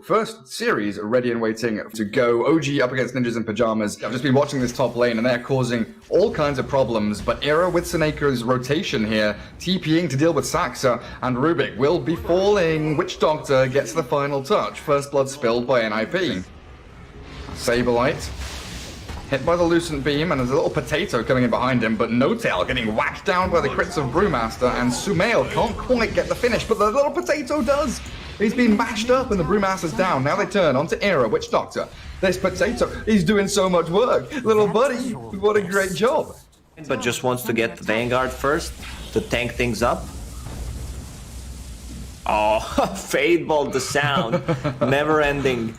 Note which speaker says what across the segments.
Speaker 1: First series ready and waiting to go. OG up against Ninjas in Pajamas. I've just been watching this top lane and they're causing all kinds of problems, but Era with Seneca's rotation here, TPing to deal with Saxa, and Rubik will be falling. Witch Doctor gets the final touch. First blood spilled by NIP. Saberlight hit by the Lucent Beam, and there's a little potato coming in behind him, but No-Tail getting whacked down by the crits of Brewmaster, and Sumail can't quite get the finish, but the little potato does! He's been mashed up and the Brewmaster's down. Now they turn onto Era, Witch Doctor. This potato, he's doing so much work. Little buddy, what a great job.
Speaker 2: But just wants to get the Vanguard first to tank things up. Oh, Fadeball the sound. Never ending.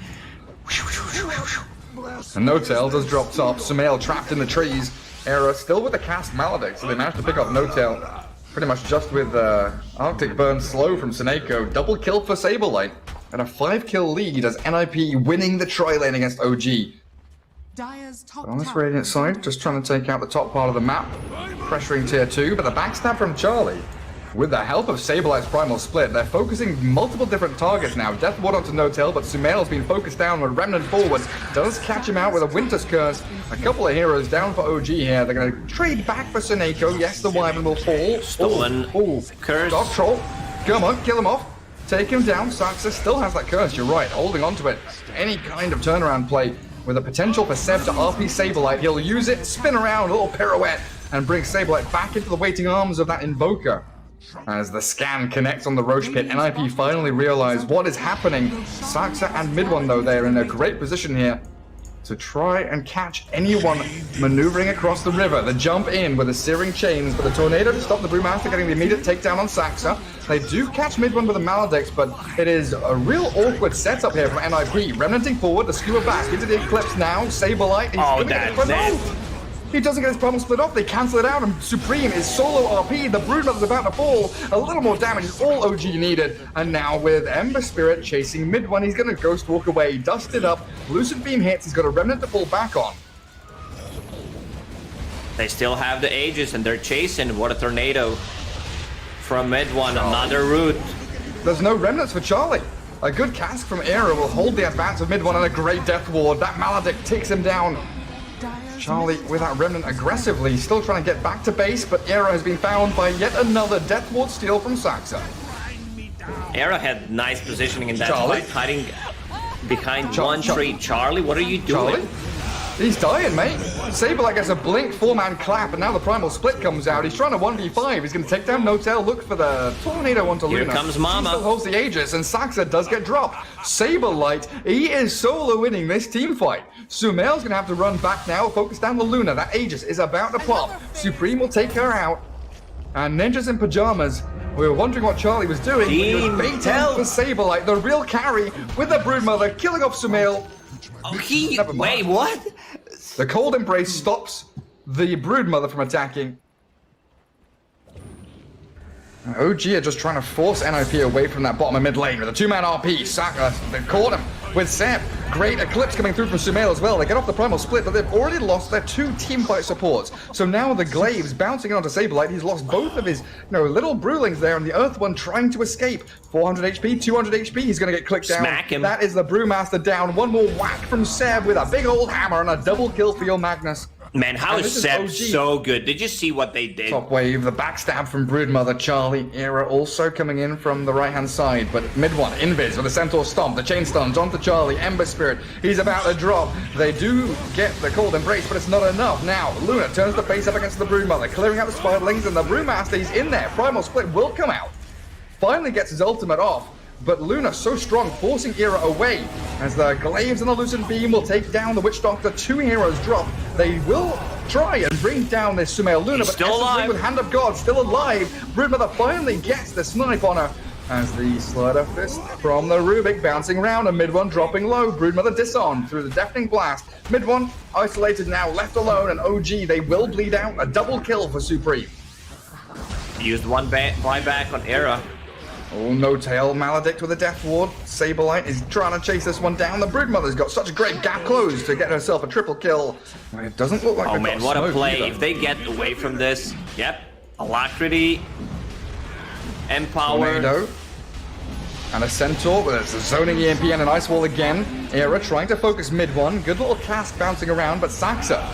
Speaker 1: And No-Tail does drop top. Sumail trapped in the trees. Era still with the cast Maledict, so they managed to pick up No-Tail pretty much just with Arctic Burn slow from Seneko. Double kill for Saberlight. And a 5-kill lead as NIP winning the tri-lane against OG. But on this Radiant side, just trying to take out the top part of the map. Pressuring tier 2, but the backstab from Charlie. With the help of Saberlight's Primal Split, they're focusing multiple different targets now. Death Ward onto No-Tail, but Sumail's been focused down with Remnant forward. Does catch him out with a Winter's Curse. A couple of heroes down for OG here. They're going to trade back for Seneko. Yes, the Wyvern will fall.
Speaker 2: Stolen.
Speaker 1: Curse. Dog Troll. Come on, kill him off. Take him down. Saxa still has that curse, you're right. Holding on to it. Any kind of turnaround play with a potential for Seb to RP Saberlight. He'll use it, spin around, a little pirouette, and bring Saberlight back into the waiting arms of that Invoker. As the scan connects on the Roche Pit, NIP finally realize what is happening. Saxa and Mid-One, though, they're in a great position here to try and catch anyone maneuvering across the river. The jump in with the Searing Chains, but the Tornado to stop the Brewmaster getting the immediate takedown on Saxa. They do catch Mid-One with a Maledict, but it is a real awkward setup here from NIP. Remnanting forward, the skewer back into the Eclipse now. Saberlight, he doesn't get his Primal Split off, they cancel it out, and Supreme is solo RP, the Broodmother's about to fall, a little more damage is all OG needed, and now with Ember Spirit chasing Mid-One, he's gonna Ghost Walk away, dust it up, Lucent Beam hits, he's got a Remnant to fall back on.
Speaker 2: They still have the Aegis and they're chasing. What a tornado from Mid-One, another route.
Speaker 1: There's no Remnants for Charlie. A good cast from Era will hold the advance of Mid-One and a great Death Ward. That Maledict takes him down. Charlie with that Remnant aggressively, still trying to get back to base, but Era has been found by yet another Death Ward steal from Saxa.
Speaker 2: Era had nice positioning in that fight, hiding behind one tree. Charlie, what are you doing?
Speaker 1: Charlie? He's dying, mate. Saberlight gets a blink, 4-man clap, and now the Primal Split comes out. He's trying to 1v5. He's going to take down No-Tail, look for the Tornado onto Luna.
Speaker 2: Here comes Mama.
Speaker 1: She still holds the Aegis, and Saxa does get dropped. Saberlight, he is solo winning this team fight. Sumail's going to have to run back now, focus down the Luna. That Aegis is about to pop. Supreme will take her out. And Ninjas in Pajamas, we were wondering what Charlie was doing. He was baiting for Saberlight, the real carry, with the Broodmother, killing off Sumail.
Speaker 2: Oh, wait, what?
Speaker 1: The Cold Embrace stops the Broodmother from attacking. OG are just trying to force NIP away from that bottom of mid lane with a 2-man RP. Saxa, they caught him with Seb. Great Eclipse coming through from Sumail as well. They get off the Primal Split, but they've already lost their 2 teamfight supports. So now the Glaives bouncing onto Saberlight. He's lost both of his little Brewlings there, and the Earth one trying to escape. 400 HP, 200 HP. He's going to get clicked down.
Speaker 2: Smack him.
Speaker 1: That is the Brewmaster down. One more whack from Seb with a big old hammer and a double kill for your Magnus.
Speaker 2: Man, how is Seb so good? Did you see what they did?
Speaker 1: Top wave, the backstab from Broodmother. Charlie, Era also coming in from the right-hand side, but Mid-One, Invis with a Centaur Stomp, the Chain Stuns onto Charlie, Ember Spirit, he's about to drop. They do get the Cold Embrace, but it's not enough. Now, Luna turns the face up against the Broodmother, clearing out the Spiderlings, and the Brewmaster, he's in there. Primal Split will come out. Finally gets his ultimate off. But Luna so strong, forcing Era away, as the Glaives and the Lucent Beam will take down the Witch Doctor. 2 heroes drop. They will try and bring down this Sumail Luna,
Speaker 2: He's
Speaker 1: but
Speaker 2: still alive.
Speaker 1: With Hand of God, still alive. Broodmother finally gets the snipe on her, as the Slider Fist from the Rubik bouncing around, and Mid-One dropping low. Broodmother disarmed through the Deafening Blast. Mid-One isolated now, left alone, and OG, they will bleed out. A double kill for Supreme.
Speaker 2: Used one buyback on Era.
Speaker 1: Oh, No-Tail, Maledict with a Death Ward. Saberlight is trying to chase this one down. The Broodmother's got such a great gap close to get herself a triple kill. It doesn't look like
Speaker 2: oh man, what a play. Either. If they get away from this, yep. Alacrity, Empower.
Speaker 1: Tornado. And a Centaur with a zoning EMP and an Ice Wall again. Era trying to focus mid one. Good little cast bouncing around, but Saxa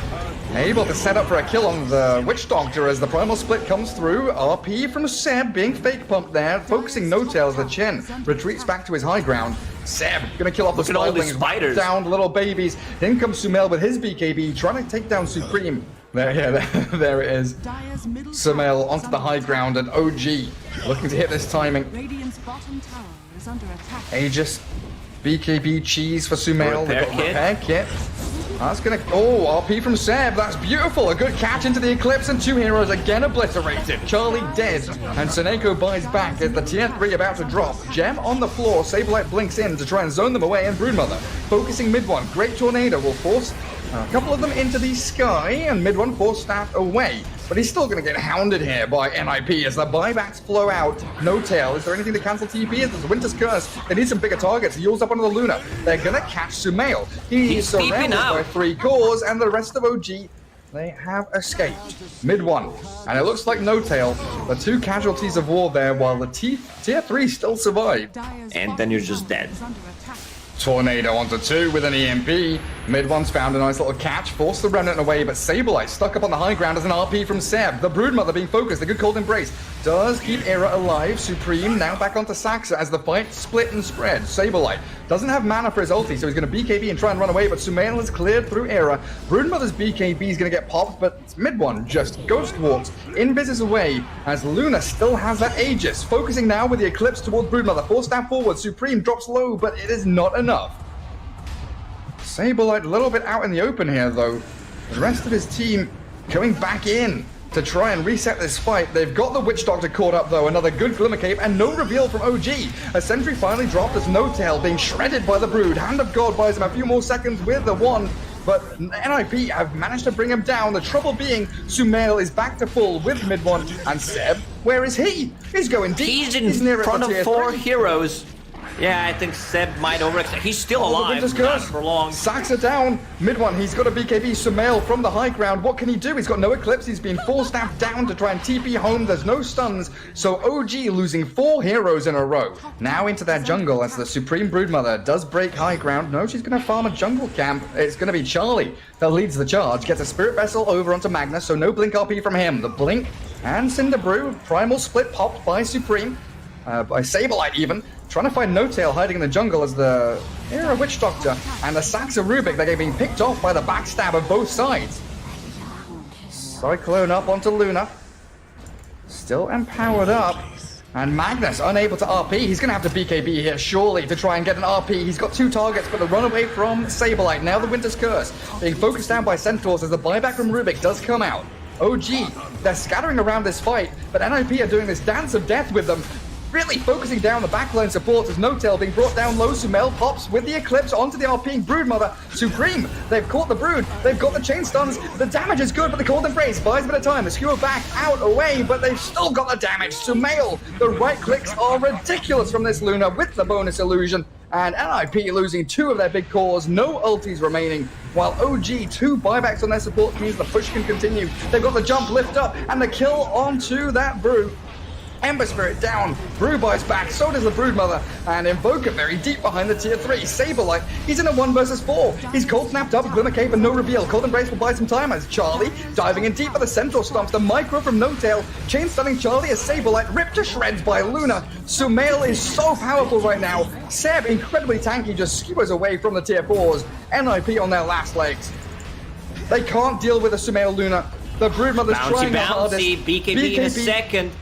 Speaker 1: able to set up for a kill on the Witch Doctor as the Primal Split comes through. RP from Seb being fake pumped there, focusing No Tail as the Chen retreats back to his high ground. Seb gonna kill off the spiders. Down little babies. In comes Sumail with his BKB, trying to take down Supreme. There it is. Sumail onto the high ground, and OG looking to hit this timing. Aegis, BKB cheese for Sumail. Repair kit. That's gonna. Oh, RP from Seb. That's beautiful. A good catch into the Eclipse, and two heroes again obliterated. Charlie dead, and Seneko buys back as the tier 3 about to drop. Gem on the floor. Saberlight blinks in to try and zone them away, and Broodmother focusing mid one. Great Tornado will force a couple of them into the sky, and mid one force staff away. But he's still going to get hounded here by NIP as the buybacks flow out. No Tail. Is there anything to cancel TP? There's a Winter's Curse. They need some bigger targets. He yulls up onto the Luna. They're going to catch Sumail. He's surrounded by 3 cores, and the rest of OG, they have escaped. Mid one. And it looks like No Tail. The 2 casualties of war there, while the tier 3 still survived.
Speaker 2: And then you're just dead.
Speaker 1: Tornado onto 2 with an EMP. Mid one's found a nice little catch, forced the Remnant away, but Saberlight stuck up on the high ground as an RP from Seb. The Broodmother being focused, a good cold embrace. Does keep Era alive. Supreme now back onto Saxa as the fight split and spread. Saberlight doesn't have mana for his ulti, so he's going to BKB and try and run away, but Sumail is cleared through Era. Broodmother's BKB is going to get popped, but mid one just ghost walks. Invis is away as Luna still has that Aegis. Focusing now with the Eclipse towards Broodmother. 4 stab forward. Supreme drops low, but it is not enough. Saberlight a little bit out in the open here, though. The rest of his team coming back in to try and reset this fight. They've got the Witch Doctor caught up, though. Another good Glimmer Cape and no reveal from OG. A sentry finally dropped as No Tail being shredded by the Brood. Hand of God buys him a few more seconds with the wand, but NIP have managed to bring him down. The trouble being, Sumail is back to full with mid one, and Seb, where is he? He's going deep.
Speaker 2: He's in front of 4 heroes. Yeah, I think Seb might overextend. He's still alive, not for long.
Speaker 1: Saxa down. Mid one, he's got a BKB. Sumail from the high ground. What can he do? He's got no Eclipse. He's been 4 staffed down to try and TP home. There's no stuns. So OG losing 4 heroes in a row. Now into that jungle as the Supreme Broodmother does break high ground. No, she's going to farm a jungle camp. It's going to be Charlie that leads the charge. Gets a Spirit Vessel over onto Magnus, so no Blink RP from him. The Blink and Cinder Brew. Primal Split popped by Supreme. By Saberlight even. Trying to find No Tail hiding in the jungle as the Era Witch Doctor and the Saxa Rubik. They're being picked off by the backstab of both sides. Cyclone up onto Luna. Still empowered up. And Magnus unable to RP. He's going to have to BKB here surely to try and get an RP. He's got 2 targets, but the runaway from Saberlight. Now the Winter's Curse being focused down by Centaurs as the buyback from Rubik does come out. OG, they're scattering around this fight, but NIP are doing this dance of death with them. Really focusing down the backline supports as No Tail being brought down low. Sumail pops with the Eclipse onto the RPing Broodmother. Supreme, they've caught the Brood. They've got the chain stuns. The damage is good, but the cold embrace buys a bit of time. The skewer back, out, away, but they've still got the damage. Sumail, the right clicks are ridiculous from this Luna with the bonus illusion. And NIP losing 2 of their big cores, no ultis remaining, while OG 2 buybacks on their support means the push can continue. They've got the jump lift up and the kill onto that Brew. Ember Spirit down, Brew buys back, so does the Broodmother, and Invoker very deep behind the tier 3. Saberlight, he's in a 1 versus 4. He's cold snapped up, Glimmer Cape and no reveal. Cold Embrace will buy some time as Charlie diving in deep for the central stomps. The micro from No Tail, chain stunning Charlie as Saberlight ripped to shreds by Luna. Sumail is so powerful right now. Seb, incredibly tanky, just skewers away from the tier 4s. NIP on their last legs. They can't deal with a Sumail Luna. The Broodmother's trying their hardest.
Speaker 2: BKB in a second.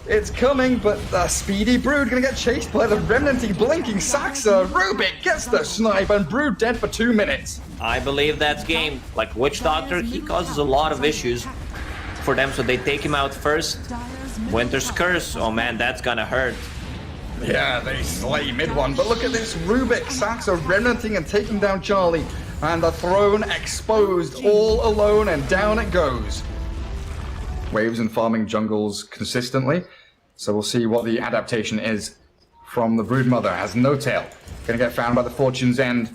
Speaker 1: It's coming, but the speedy Brood gonna get chased by the remnanting, blinking Saxa. Rubik gets the snipe, and Brood dead for 2 minutes.
Speaker 2: I believe that's game. Like Witch Doctor, he causes a lot of issues for them, so they take him out first. Winter's Curse, oh man, that's gonna hurt.
Speaker 1: Yeah, they slay mid one, but look at this Rubik. Saxa remnanting and taking down Charlie, and the throne exposed all alone, and down it goes. Waves and farming jungles consistently. So we'll see what the adaptation is from the Broodmother as No Tail. Gonna get found by the Fortune's End.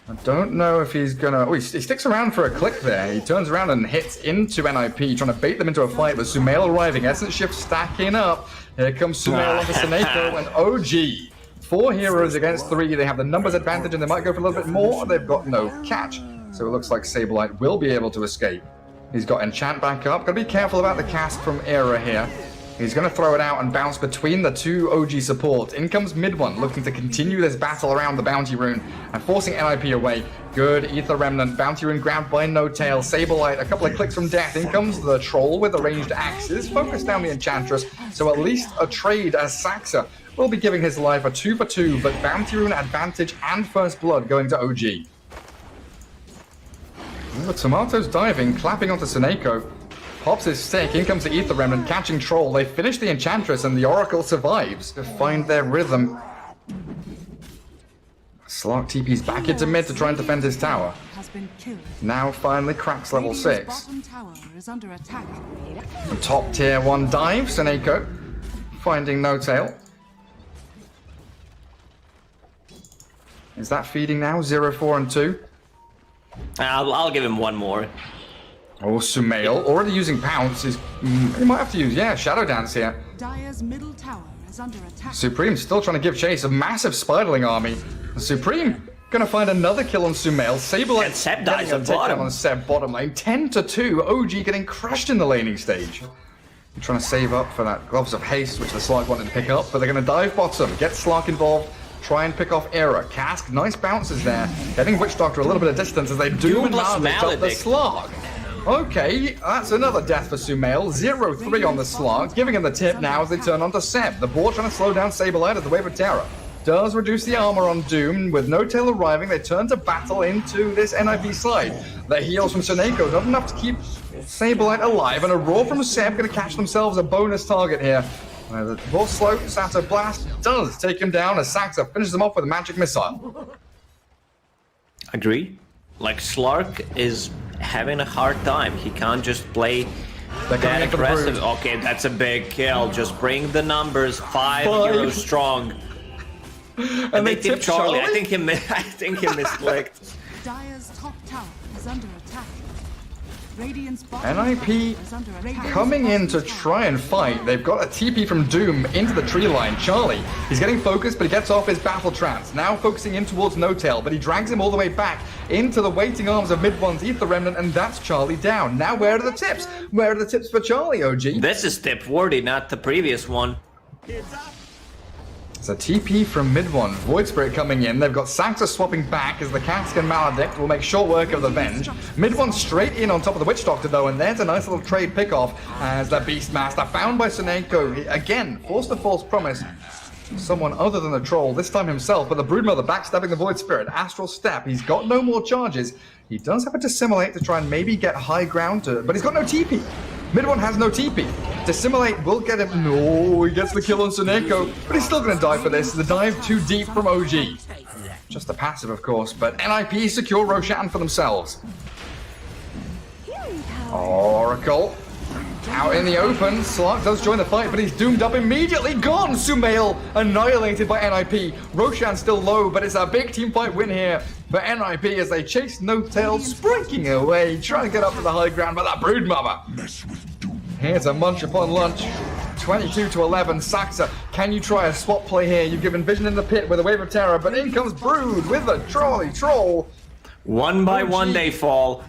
Speaker 1: I don't know if he's gonna... Oh, he sticks around for a click there. He turns around and hits into NIP, trying to bait them into a fight, but Sumail arriving. Essence Shift stacking up. Here comes Sumail onto Seneko, and OG 4 heroes against 3. They have the numbers advantage and they might go for a little bit more. They've got no catch. So it looks like Sableye will be able to escape. He's got Enchant back up. Gotta be careful about the cast from Era here. He's going to throw it out and bounce between the 2 OG supports. In comes mid one, looking to continue this battle around the Bounty Rune and forcing NIP away. Good Ether Remnant. Bounty Rune grabbed by No Tail. Sableye, a couple of clicks from death. In comes the Troll with the ranged axes. Focus down the Enchantress. So at least a trade as Saxa will be giving his life a 2 for 2. But Bounty Rune advantage and First Blood going to OG. But Tomato's diving, clapping onto Seneko. Pops his stick, in comes the Ether Remnant, catching Troll. They finish the Enchantress and the Oracle survives to find their rhythm. Slark TP's back into mid to try and defend his tower. Now finally cracks level 6. Top tier 1 dive, Seneko finding No Tail. Is that feeding now? 0, 4, and 2?
Speaker 2: I'll give him one more.
Speaker 1: Oh, Sumail, already using Pounce. He might have to use, Shadow Dance here.
Speaker 3: Dire's middle tower is under attack.
Speaker 1: Supreme still trying to give chase. A massive Spiderling army. Supreme gonna find another kill on Sumail. Sableye
Speaker 2: and Seb dies at
Speaker 1: bottom. On Seb bottom lane. 10 to 2. OG getting crushed in the laning stage. They're trying to save up for that Gloves of Haste, which the Slark wanted to pick up, but they're gonna dive bottom. Get Slark involved. Try and pick off Era. Cask, nice bounces there. Getting Witch Doctor a little bit of distance as they do and now they got the Slark. Okay, that's another death for Sumail. 0-3 on the Slark, giving him the tip now as they turn onto Seb. The board trying to slow down Sableye as the Wave of Terror does reduce the armor on Doom. With No Tail arriving, they turn to battle into this NIP slide. The heals from Seneko, not enough to keep Sableye alive, and a roar from Seb going to catch themselves a bonus target here. The Raw Slow Sato Blast does take him down as Saxa finishes him off with a magic missile.
Speaker 2: Agree. Like, Slark is having a hard time. He can't just play that aggressive. Okay, that's a big kill. Just bring the numbers. 5 heroes strong. And they tip Charlie. I think he misclicked.
Speaker 3: Dire's top tower is under attack.
Speaker 1: NIP coming in to try and fight. They've got a TP from Doom into the tree line. Charlie, he's getting focused, but he gets off his battle trance. Now focusing in towards No Tail, but he drags him all the way back into the waiting arms of mid-one's Ether Remnant, and that's Charlie down. Now where are the tips? Where are the tips for Charlie, OG?
Speaker 2: This is tip-worthy, not the previous one.
Speaker 1: It's a TP from mid-one. Void Spirit coming in. They've got Saxa swapping back as the Cask and Maledict will make short work of the Venge. Mid-one straight in on top of the Witch Doctor though, and there's a nice little trade pick-off as the Beastmaster found by Seneko. Again, forced a false promise. Someone other than the Troll, this time himself, but the Broodmother backstabbing the Void Spirit. Astral Step, he's got no more charges. He does have a Dissimulate to try and maybe get high ground to, but he's got no TP. Mid-one has no TP. Dissimulate will get him. No, he gets the kill on Seneko, but he's still going to die for this. The dive too deep from OG. Just a passive, of course, but NIP secure Roshan for themselves. Oracle out in the open. Slark does join the fight, but he's doomed up immediately. Gone! Sumail annihilated by NIP. Roshan still low, but it's a big team fight win here for NIP as they chase No Tail, sprinting away, trying to get up to the high ground by that Broodmother. Here's a munch upon lunch. 22 to 11. Saxa, can you try a swap play here? You've given Vision in the pit with a Wave of Terror, but in comes Brood with a Troll.
Speaker 2: One by one they fall.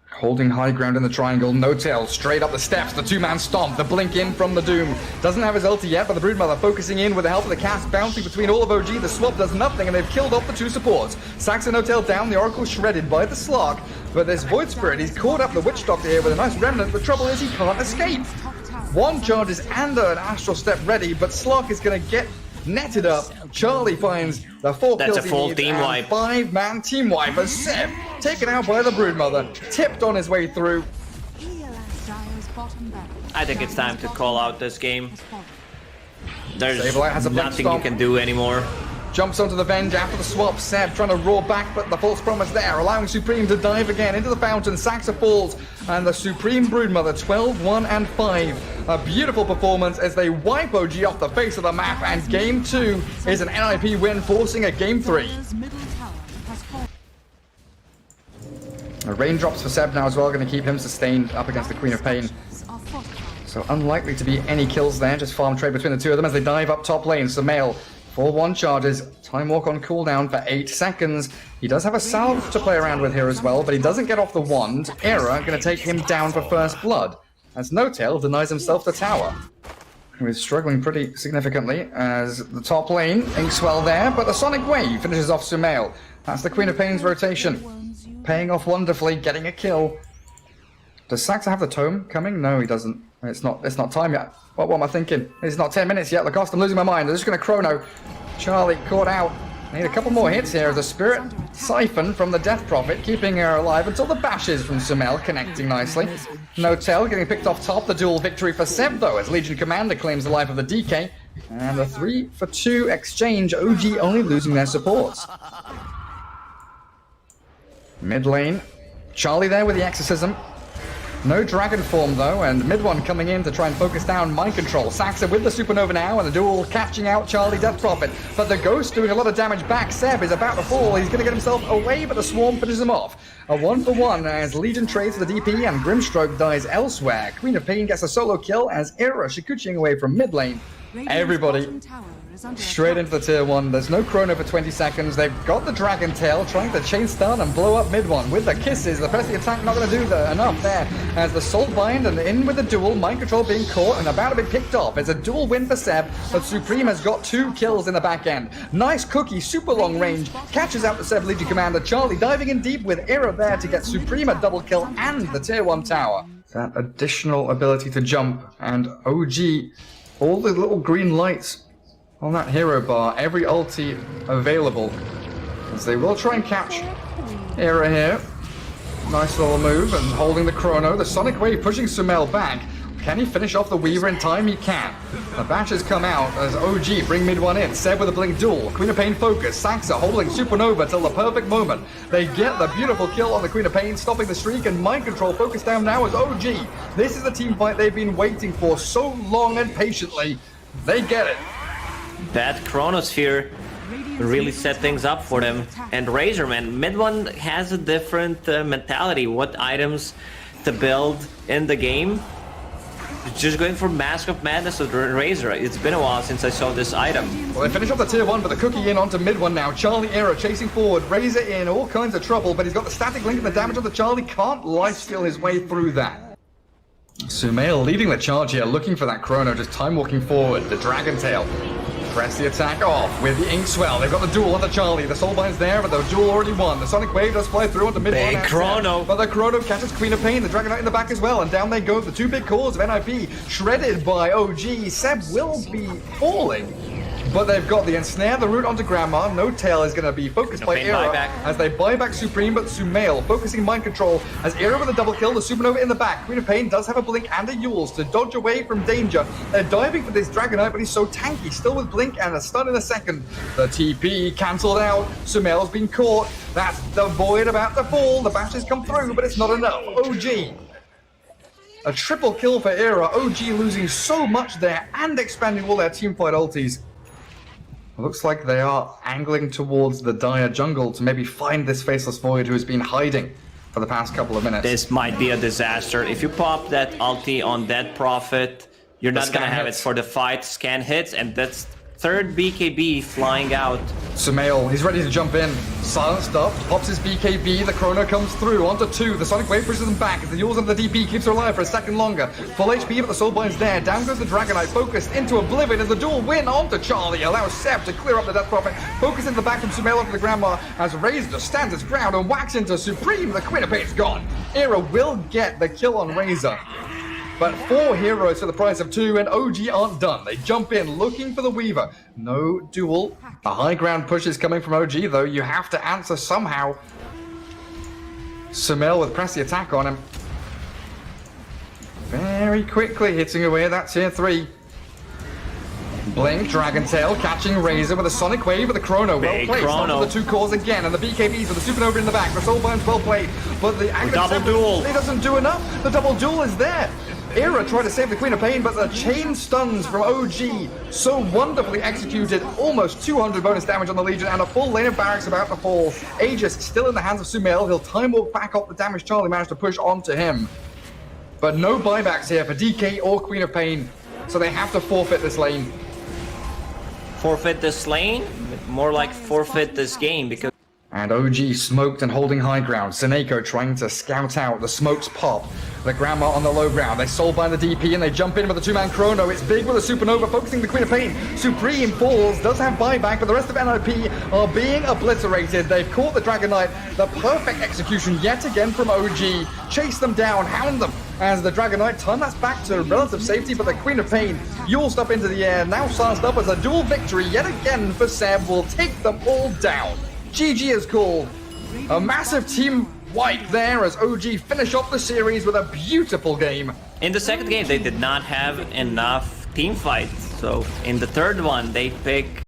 Speaker 1: Holding high ground in the triangle, No Tail straight up the steps, the two-man stomp, the blink in from the Doom. Doesn't have his ulti yet, but the Broodmother focusing in with the help of the cast, bouncing between all of OG. The swap does nothing, and they've killed off the 2 supports. Saxa No Tail down, the Oracle shredded by the Slark, but there's Void Spirit. He's caught up the Witch Doctor here with a nice remnant. The trouble is he can't escape. 1 charges and an Astral Step ready, but Slark is going to get netted up. Charlie finds the 4 kills.
Speaker 2: That's a full team wipe.
Speaker 1: 5-man team wipe as Seb taken out by the Broodmother, tipped on his way through.
Speaker 2: I think it's time to call out this game. There's
Speaker 1: has a
Speaker 2: nothing you can do anymore.
Speaker 1: Jumps onto the Venge after the swap. Seb trying to roar back, but the false promise there, allowing Supreme to dive again into the fountain. Saxa falls, and the Supreme Broodmother 12, 1, and 5. A beautiful performance as they wipe OG off the face of the map, and Game 2 is an NIP win, forcing a Game 3. Raindrops for Seb now as well, going to keep him sustained up against the Queen of Pain. So unlikely to be any kills there, just farm trade between the two of them as they dive up top lane. Sumail 4-1 charges. Time walk on cooldown for 8 seconds. He does have a salve to play around with here as well, but he doesn't get off the wand. Era going to take him down for first blood, as No Tail denies himself the tower. Who is struggling pretty significantly as the top lane, Inkswell there, but the Sonic Wave finishes off Sumail. That's the Queen of Pain's rotation. Paying off wonderfully, getting a kill. Does Saxa have the tome coming? No, he doesn't. It's not time yet. What am I thinking? It's not 10 minutes yet. Lacoste, I'm losing my mind. They're just going to chrono. Charlie caught out. I need a couple more hits here as the Spirit siphon from the Death Prophet, keeping her alive until the bashes from Sumail connecting nicely. No Tail getting picked off top. The duel victory for Seb, though, as Legion Commander claims the life of the DK. And a 3-for-2 exchange. OG only losing their supports. Mid lane. Charlie there with the Exorcism. No dragon form though, and mid one coming in to try and focus down mind control. Saxa with the supernova now, and the duel catching out Charlie Death Prophet. But the ghost doing a lot of damage back. Seb is about to fall. He's going to get himself away, but the swarm finishes him off. A 1-for-1 as Legion trades the DP and Grimstroke dies elsewhere. Queen of Pain gets a solo kill as Era Shikuchiing away from mid lane. Everybody straight into the tier 1. There's no chrono for 20 seconds. They've got the Dragon Tail trying to chain stun and blow up mid one with the kisses. The press the attack not going to do enough there as the Soul Bind and in with the duel. Mind Control being caught and about to be picked off. It's a dual win for Seb, but Supreme has got 2 kills in the back end. Nice cookie, super long range. Catches out the Seb Legion Commander. Charlie diving in deep with Era there to get Supreme a double kill and the tier 1 tower. That additional ability to jump and OG. All the little green lights on that hero bar, every ulti available. As they will try and catch Era here. Nice little move and holding the chrono. The Sonic Wave pushing Sumail back. Can he finish off the Weaver in time? He can. The batches come out as OG bring mid one in. Seb with a blink duel. Queen of Pain focus. Saxa holding Supernova till the perfect moment. They get the beautiful kill on the Queen of Pain, stopping the streak, and Mind Control focus down now as OG. This is the team fight they've been waiting for so long and patiently. They get it.
Speaker 2: That Chronosphere really set things up for them. And Razorman, mid one has a different mentality. What items to build in the game? Just going for Mask of Madness with Razor. It's been a while since I saw this item.
Speaker 1: Well, they finish off the tier 1, but the cookie in onto mid 1 now. Charlie Era chasing forward. Razor in, all kinds of trouble, but he's got the static link and the damage on the Charlie. Can't lifesteal his way through that. Sumail leading the charge here, looking for that chrono, just time walking forward. The Dragon Tail. Press the attack off with the Inkswell. They've got the duel on the Charlie. The Soulbind's there, but the duel already won. The Sonic Wave does fly through onto mid.
Speaker 2: Big chrono.
Speaker 1: But the chrono catches Queen of Pain. The Dragon Knight in the back as well. And down they go. The 2 big cores of NIP shredded by OG. Seb will be falling. But they've got the ensnare, the root onto Grandma. No Tail is going to be focused by Era as they buy back Supreme, but Sumail focusing Mind Control as Era with a double kill. The Supernova in the back. Queen of Pain does have a blink and a Yules to dodge away from danger. They're diving for this Dragon Knight, but he's so tanky. Still with blink and a stun in a second. The TP cancelled out. Sumail's been caught. That's the Void about to fall. The bashes come through, but it's not enough. OG. A triple kill for Era. OG losing so much there and expanding all their teamfight ultis. Looks like they are angling towards the Dire jungle to maybe find this Faceless Void who has been hiding for the past couple of minutes.
Speaker 2: This might be a disaster. If you pop that ulti on Dead Prophet, you're not gonna have it for the fight. Scan hits, and that's 3rd BKB flying out.
Speaker 1: Sumail, he's ready to jump in. Silenced up, pops his BKB, the chrono comes through, onto 2, the Sonic Wave pushes them back, the Yules under the DP keeps her alive for a second longer. Full HP, but the Soulbind's there, down goes the Dragon Knight, focused into Oblivion as the dual win onto Charlie, allows Seb to clear up the Death Prophet, focus into the back from Sumail onto the Grandma, as Razor stands its ground and whacks into Supreme, the Queen of Pain's gone. Era will get the kill on Razor. But 4 heroes for the price of 2, and OG aren't done. They jump in, looking for the Weaver. No duel. A high ground push is coming from OG, though. You have to answer somehow. Sumail with press the attack on him. Very quickly hitting away at that tier 3. Blink, Dragon Tail, catching Razor with a Sonic Wave with a Chrono. Well placed onto the 2 cores again, and the BKBs with the Supernova in the back. The Soulbind's well played, but the
Speaker 2: double duel.
Speaker 1: It doesn't do enough. The double duel is there. Era tried to save the Queen of Pain, but the chain stuns from OG, so wonderfully executed, almost 200 bonus damage on the Legion, and a full lane of barracks about to fall. Aegis still in the hands of Sumail. He'll time walk back up the damage Charlie managed to push onto him. But no buybacks here for DK or Queen of Pain, so they have to forfeit this lane.
Speaker 2: forfeit this lane, more like forfeit this game, because
Speaker 1: And OG smoked and holding high ground. Seneko trying to scout out. The smokes pop. The Grandma on the low ground. They sold by the DP and they jump in with a two-man chrono. It's big with a supernova focusing the Queen of Pain. Supreme falls, does have buyback, but the rest of NIP are being obliterated. They've caught the Dragon Knight. The perfect execution yet again from OG. Chase them down, hound them. As the Dragon Knight turn that's back to relative safety, but the Queen of Pain yuled up into the air. Now sized up as a dual victory yet again for Seb. Will take them all down. GG is called. A massive team wipe there as OG finish off the series with a beautiful game.
Speaker 2: in the second game they did not have enough team fights. So in the third one they pick